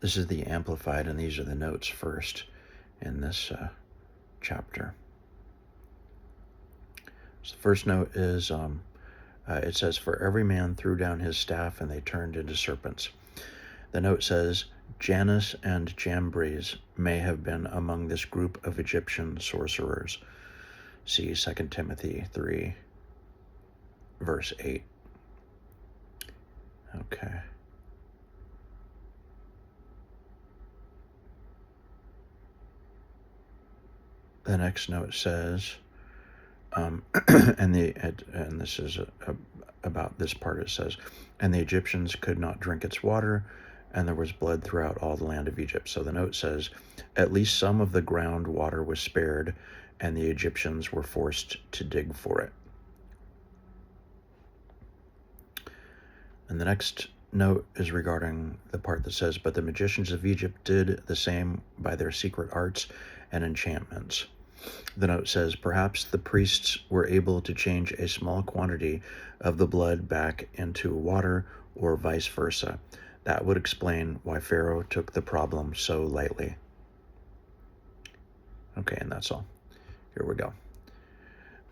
This is the Amplified, and these are the notes first in this chapter. So the first note is, it says, "For every man threw down his staff, and they turned into serpents." The note says, Janus and Jambres may have been among this group of Egyptian sorcerers. See 2 Timothy 3, verse 8. Okay. The next note says, and this is about this part. It says, "And the Egyptians could not drink its water, and there was blood throughout all the land of Egypt." So the note says, at least some of the groundwater was spared, and the Egyptians were forced to dig for it. And the next note is regarding the part that says, "But the magicians of Egypt did the same by their secret arts and enchantments." The note says, "Perhaps the priests were able to change a small quantity of the blood back into water, or vice versa. That would explain why Pharaoh took the problem so lightly." Okay, and that's all. Here we go.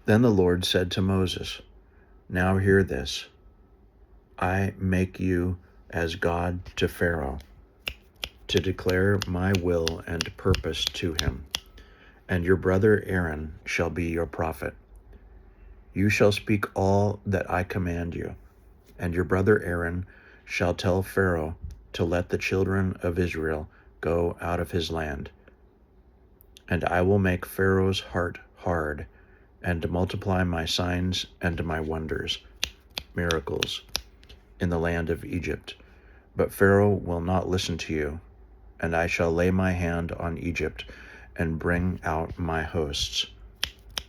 "Then the Lord said to Moses, 'Now hear this. I make you as God to Pharaoh, to declare my will and purpose to him. And your brother Aaron shall be your prophet. You shall speak all that I command you, and your brother Aaron shall tell Pharaoh to let the children of Israel go out of his land. And I will make Pharaoh's heart hard, and to multiply my signs and my wonders, miracles, in the land of Egypt. But Pharaoh will not listen to you, and I shall lay my hand on Egypt and bring out my hosts,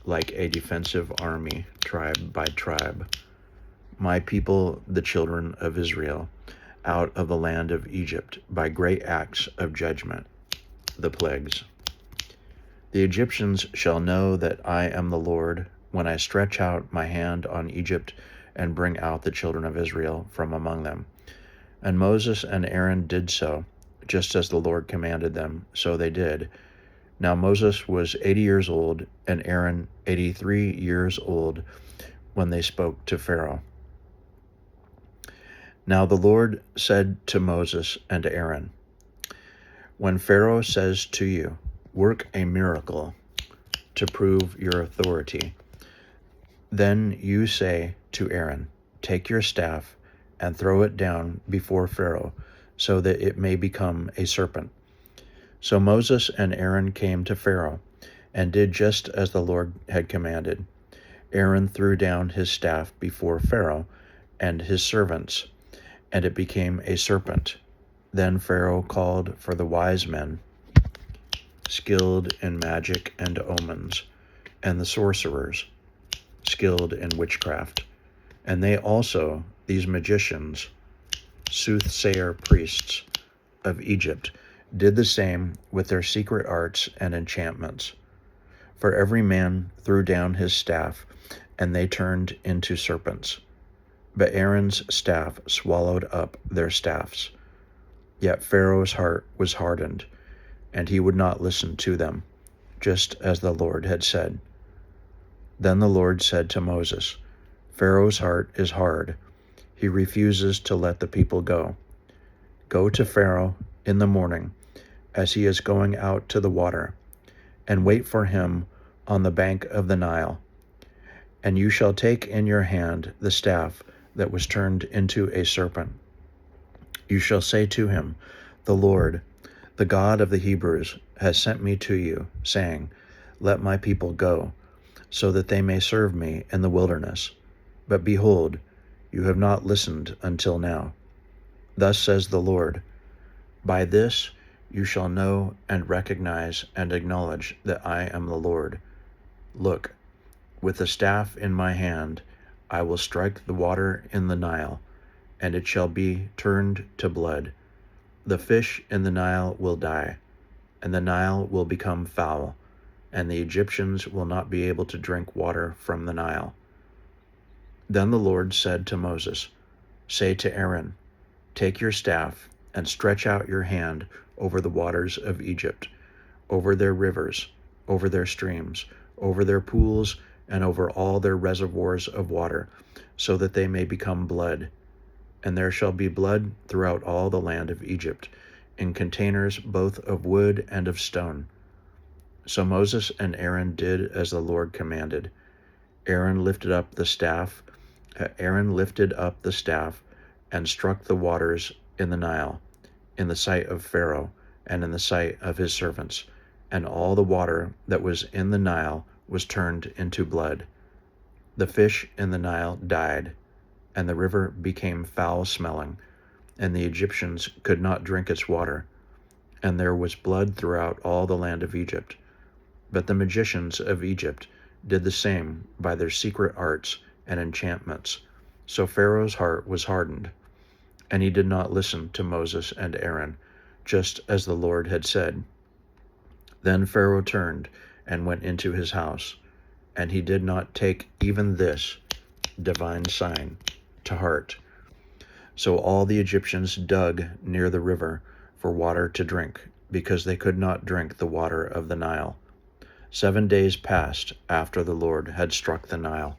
like a defensive army, tribe by tribe, my people, the children of Israel, out of the land of Egypt by great acts of judgment, the plagues. The Egyptians shall know that I am the Lord when I stretch out my hand on Egypt and bring out the children of Israel from among them." And Moses and Aaron did so, just as the Lord commanded them, so they did. Now Moses was 80 years old, and Aaron 83 years old, when they spoke to Pharaoh. Now the Lord said to Moses and to Aaron, "When Pharaoh says to you, 'Work a miracle to prove your authority,' then you say to Aaron, 'Take your staff and throw it down before Pharaoh, so that it may become a serpent.'" So Moses and Aaron came to Pharaoh, and did just as the Lord had commanded. Aaron threw down his staff before Pharaoh and his servants, and it became a serpent. Then Pharaoh called for the wise men, skilled in magic and omens, and the sorcerers, skilled in witchcraft. And they also, these magicians, soothsayer priests of Egypt, did the same with their secret arts and enchantments. For every man threw down his staff, and they turned into serpents. But Aaron's staff swallowed up their staffs. Yet Pharaoh's heart was hardened, and he would not listen to them, just as the Lord had said. Then the Lord said to Moses, "Pharaoh's heart is hard. He refuses to let the people go. Go to Pharaoh in the morning, as he is going out to the water, and wait for him on the bank of the Nile. And you shall take in your hand the staff that was turned into a serpent. You shall say to him, 'The Lord, the God of the Hebrews, has sent me to you, saying, Let my people go, so that they may serve me in the wilderness. But behold, you have not listened until now. Thus says the Lord, by this you shall know and recognize and acknowledge that I am the Lord. Look, with the staff in my hand, I will strike the water in the Nile, and it shall be turned to blood. The fish in the Nile will die, and the Nile will become foul, and the Egyptians will not be able to drink water from the Nile." Then the Lord said to Moses, "Say to Aaron, take your staff and stretch out your hand over the waters of Egypt, over their rivers, over their streams, over their pools, and over all their reservoirs of water, so that they may become blood. And there shall be blood throughout all the land of Egypt, in containers both of wood and of stone. So Moses and Aaron did as the Lord commanded. Aaron lifted up the staff and struck the waters in the Nile, in the sight of Pharaoh and in the sight of his servants, and all the water that was in the Nile was turned into blood. The fish in the Nile died, and the river became foul-smelling, and the Egyptians could not drink its water, and there was blood throughout all the land of Egypt. But the magicians of Egypt did the same by their secret arts and enchantments. So Pharaoh's heart was hardened, and he did not listen to Moses and Aaron, just as the Lord had said. Then Pharaoh turned and went into his house, and he did not take even this divine sign to heart. So all the Egyptians dug near the river for water to drink, because they could not drink the water of the Nile. 7 days passed after the Lord had struck the Nile.